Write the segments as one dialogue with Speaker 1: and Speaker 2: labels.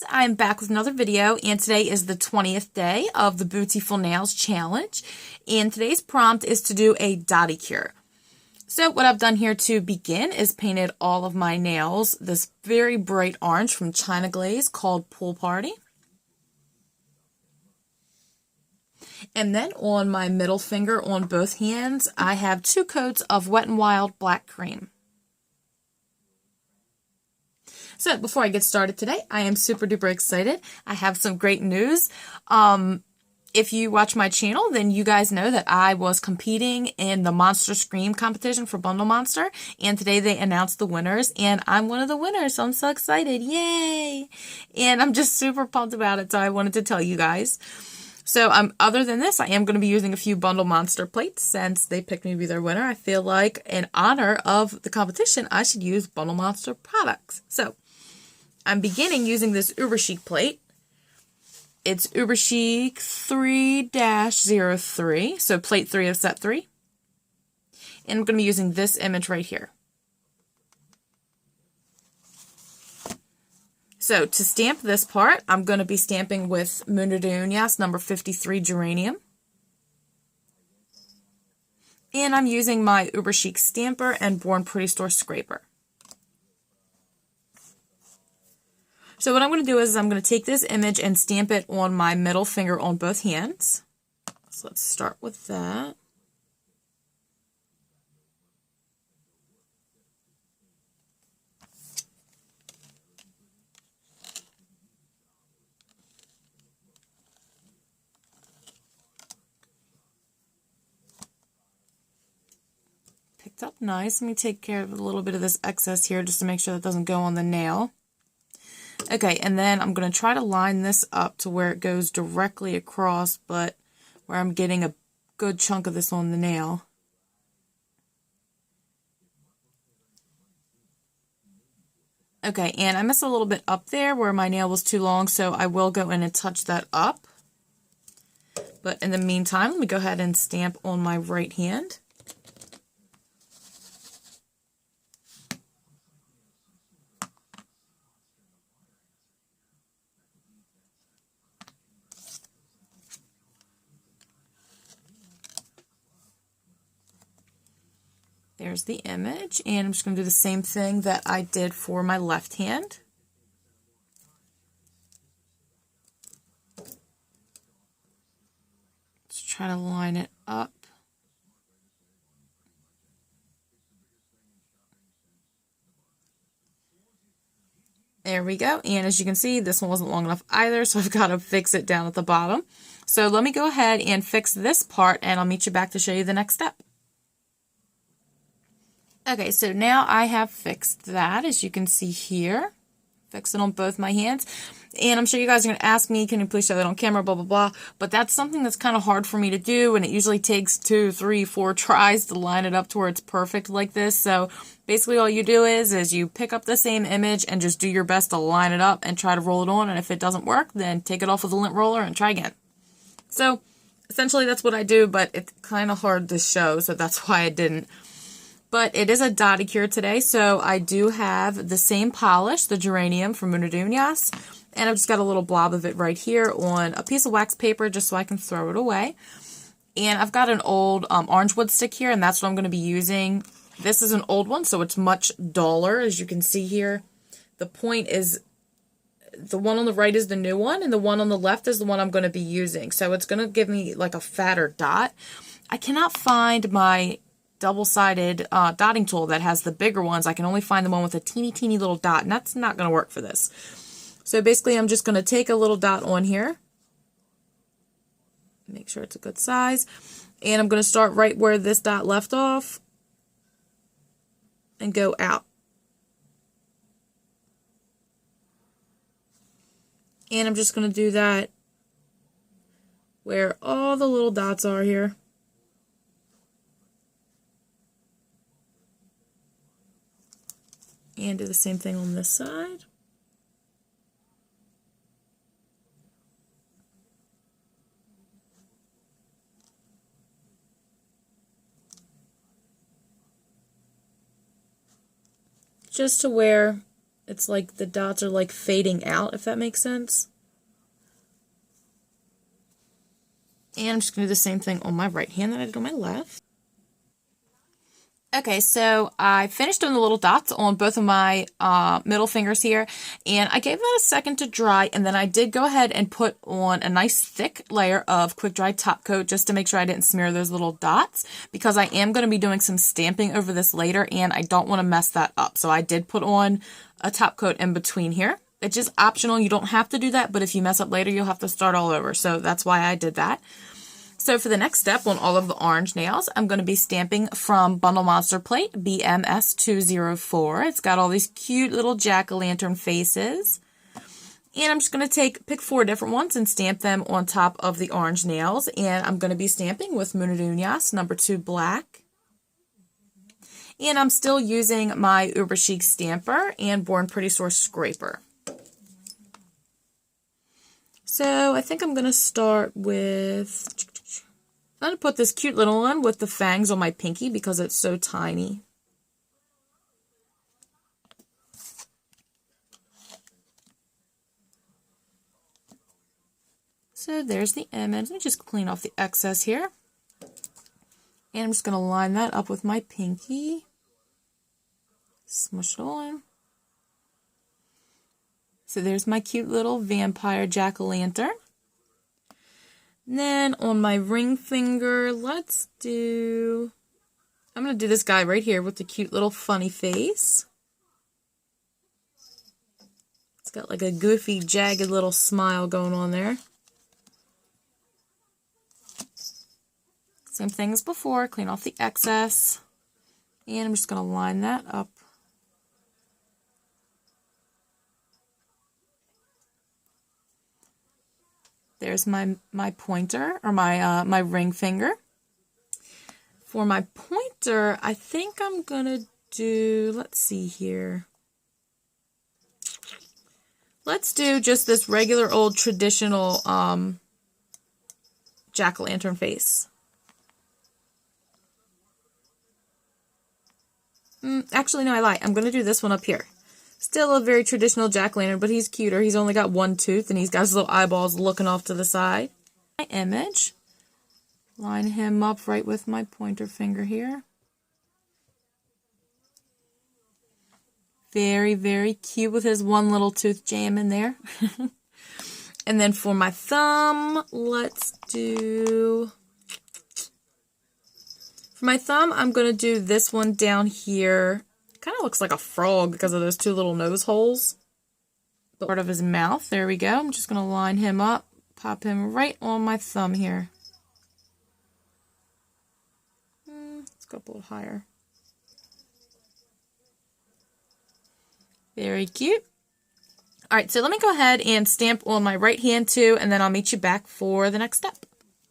Speaker 1: I'm back with another video, and today is the 20th day of the Bootiful Nails Challenge, and today's prompt is to do a dotticure. So what I've done here to begin is painted all of my nails this very bright orange from China Glaze called Pool Party. And then on my middle finger on both hands, I have 2 coats of Wet n Wild Black Cream. So before I get started today, I am super duper excited. I have some great news. If you watch my channel, then you guys know that I was competing in the Monster Scream competition for Bundle Monster, and today they announced the winners, and I'm one of the winners, so I'm so excited. Yay! And I'm just super pumped about it, so I wanted to tell you guys. So other than this, I am going to be using a few Bundle Monster plates since they picked me to be their winner. I feel like in honor of the competition, I should use Bundle Monster products. So I'm beginning using this Uber Chic plate. It's Uber Chic 3-03, so plate 3 of set 3. And I'm going to be using this image right here. So to stamp this part, I'm going to be stamping with Munadunias number 53 Geranium. And I'm using my Uber Chic stamper and Born Pretty Store scraper. So what I'm going to do is I'm going to take this image and stamp it on my middle finger on both hands. So let's start with that. Picked up nice. Let me take care of a little bit of this excess here just to make sure that doesn't go on the nail. Okay, and then I'm going to try to line this up to where it goes directly across, but where I'm getting a good chunk of this on the nail. Okay, and I missed a little bit up there where my nail was too long, so I will go in and touch that up. But in the meantime, let me go ahead and stamp on my right hand. There's the image, and I'm just going to do the same thing that I did for my left hand. Let's try to line it up. There we go, and as you can see, this one wasn't long enough either, so I've got to fix it down at the bottom. So let me go ahead and fix this part, and I'll meet you back to show you the next step. Okay, so now I have fixed that, as you can see here. Fix it on both my hands. And I'm sure you guys are going to ask me, can you please show that on camera, blah, blah, blah. But that's something that's kind of hard for me to do, and it usually takes 2, 3, 4 tries to line it up to where it's perfect like this. So basically all you do is you pick up the same image and just do your best to line it up and try to roll it on. And if it doesn't work, then take it off with a lint roller and try again. So essentially that's what I do, but it's kind of hard to show, so that's why I didn't. But it is a dotticure today, so I do have the same polish, the Geranium from Munadunias, and I've just got a little blob of it right here on a piece of wax paper just so I can throw it away. And I've got an old orange wood stick here, and that's what I'm going to be using. This is an old one, so it's much duller, as you can see here. The point is, the one on the right is the new one, and the one on the left is the one I'm going to be using. So it's going to give me like a fatter dot. I cannot find my double-sided dotting tool that has the bigger ones. I can only find the one with a teeny little dot, and that's not going to work for this. So basically I'm just going to take a little dot on here, make sure it's a good size, and I'm going to start right where this dot left off and go out. And I'm just going to do that where all the little dots are here. And do the same thing on this side. Just to where It's like the dots are like fading out, if that makes sense. And I'm just going to do the same thing on my right hand that I did on my left. Okay, so I finished doing the little dots on both of my middle fingers here, and I gave that a second to dry, and then I did go ahead and put on a nice thick layer of quick dry top coat just to make sure I didn't smear those little dots, because I am going to be doing some stamping over this later, and I don't want to mess that up. So I did put on a top coat in between here. It's just optional. You don't have to do that, but if you mess up later, you'll have to start all over. So that's why I did that. So for the next step on all of the orange nails, I'm going to be stamping from Bundle Monster Plate BMS 204. It's got all these cute little jack-o'-lantern faces. And I'm just going to pick 4 different ones and stamp them on top of the orange nails. And I'm going to be stamping with Munadunias number 2 black. And I'm still using my Uber Chic stamper and Born Pretty Source scraper. So I think I'm going to start with, I'm going to put this cute little one with the fangs on my pinky because it's so tiny. So there's the image. Let me just clean off the excess here. And I'm just going to line that up with my pinky. Smush it on. So there's my cute little vampire jack-o'-lantern. Then on my ring finger, I'm going to do this guy right here with the cute little funny face. It's got like a goofy, jagged little smile going on there. Same thing as before, clean off the excess. And I'm just going to line that up. There's my pointer, or my ring finger. For my pointer, I think I'm going to do, let's see here. Let's do just this regular old traditional jack-o'-lantern face. Actually, no, I lie. I'm going to do this one up here. Still a very traditional jack-o'-lantern, but he's cuter. He's only got 1 tooth, and he's got his little eyeballs looking off to the side. My image. Line him up right with my pointer finger here. Very, very cute with his 1 little tooth jam in there. And then for my thumb, let's do... For my thumb, I'm going to do this one down here. Kind of looks like a frog because of those 2 little nose holes. Part of his mouth. There we go. I'm just going to line him up. Pop him right on my thumb here. Let's go up a little higher. Very cute. Alright, so let me go ahead and stamp on my right hand too, and then I'll meet you back for the next step.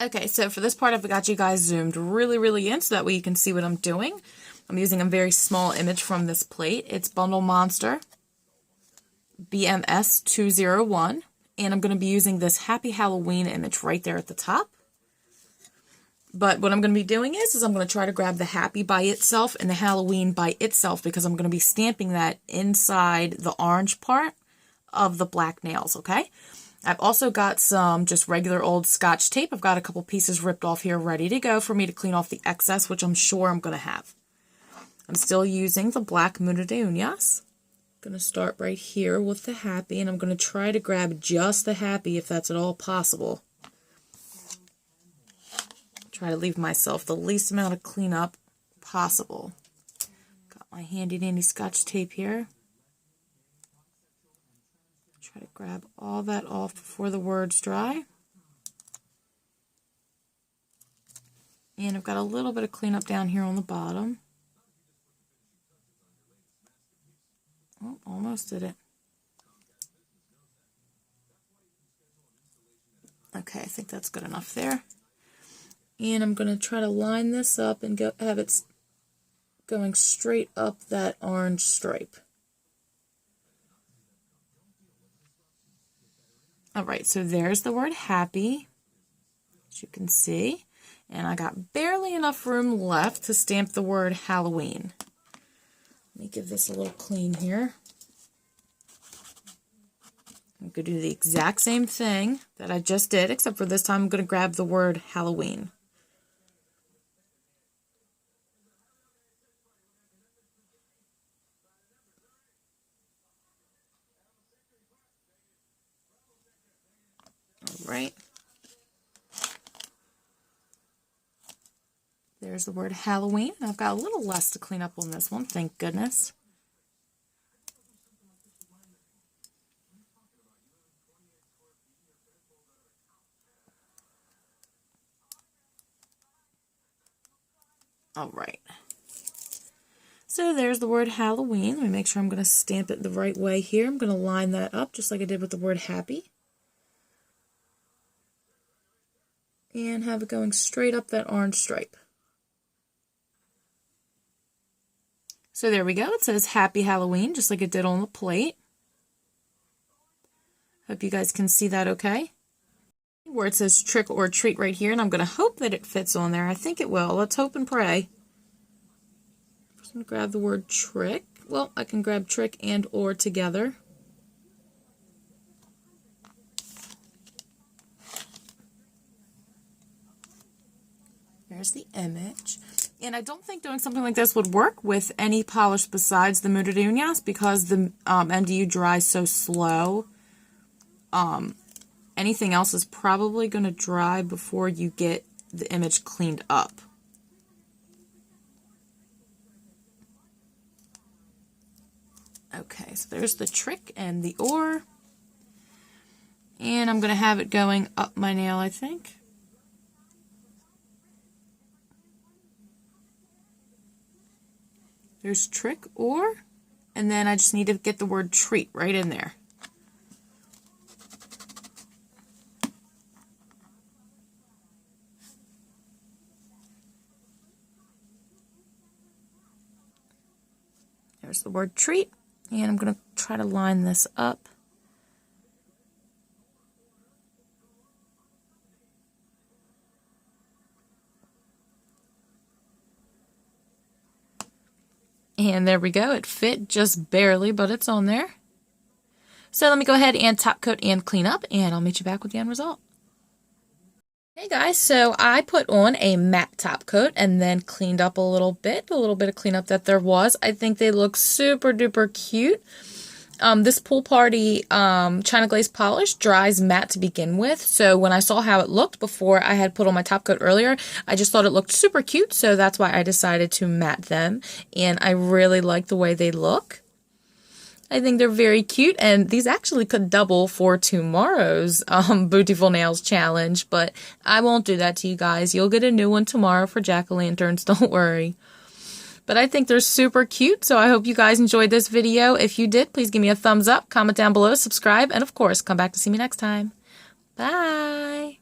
Speaker 1: Okay, so for this part, I've got you guys zoomed really in so that way you can see what I'm doing. I'm using a very small image from this plate. It's Bundle Monster BMS 201, and I'm going to be using this Happy Halloween image right there at the top. But what I'm going to be doing is I'm going to try to grab the Happy by itself and the Halloween by itself, because I'm going to be stamping that inside the orange part of the black nails, okay? I've also got some just regular old Scotch tape. I've got a couple pieces ripped off here ready to go for me to clean off the excess, which I'm sure I'm going to have. I'm still using the black Muda de Uñas. I'm going to start right here with the Happy, and I'm going to try to grab just the Happy if that's at all possible. Try to leave myself the least amount of cleanup possible. Got my handy dandy Scotch tape here. Try to grab all that off before the words dry. And I've got a little bit of cleanup down here on the bottom. Oh, almost did it. Okay, I think that's good enough there. And I'm going to try to line this up and have it going straight up that orange stripe. Alright, so there's the word Happy, as you can see. And I got barely enough room left to stamp the word Halloween. Let me give this a little clean here. I'm going to do the exact same thing that I just did, except for this time I'm going to grab the word Halloween. All right. There's the word Halloween. I've got a little less to clean up on this one, thank goodness. All right. So there's the word Halloween. Let me make sure I'm going to stamp it the right way here. I'm going to line that up just like I did with the word happy. And have it going straight up that orange stripe. So there we go. It says Happy Halloween, just like it did on the plate. Hope you guys can see that okay. Where it says trick or treat right here, and I'm going to hope that it fits on there. I think it will. Let's hope and pray. I'm just going to grab the word trick. Well, I can grab trick and or together. There's the image. And I don't think doing something like this would work with any polish besides the Muda de Uñas because the MDU dries so slow. Anything else is probably going to dry before you get the image cleaned up. Okay, so there's the trick and the or. And I'm going to have it going up my nail, I think. There's trick or, and then I just need to get the word treat right in there. There's the word treat, and I'm going to try to line this up. And there we go. It fit just barely, but it's on there. So let me go ahead and top coat and clean up, and I'll meet you back with the end result. Hey guys, so I put on a matte top coat and then cleaned up a little bit of cleanup that there was. I think they look super duper cute. This Pool Party China Glaze polish dries matte to begin with, so when I saw how it looked before I had put on my top coat earlier, I just thought it looked super cute, so that's why I decided to matte them, and I really like the way they look. I think they're very cute, and these actually could double for tomorrow's Bootiful Nails challenge, but I won't do that to you guys. You'll get a new one tomorrow for jack-o'-lanterns, don't worry. But I think they're super cute, so I hope you guys enjoyed this video. If you did, please give me a thumbs up, comment down below, subscribe, and of course, come back to see me next time. Bye!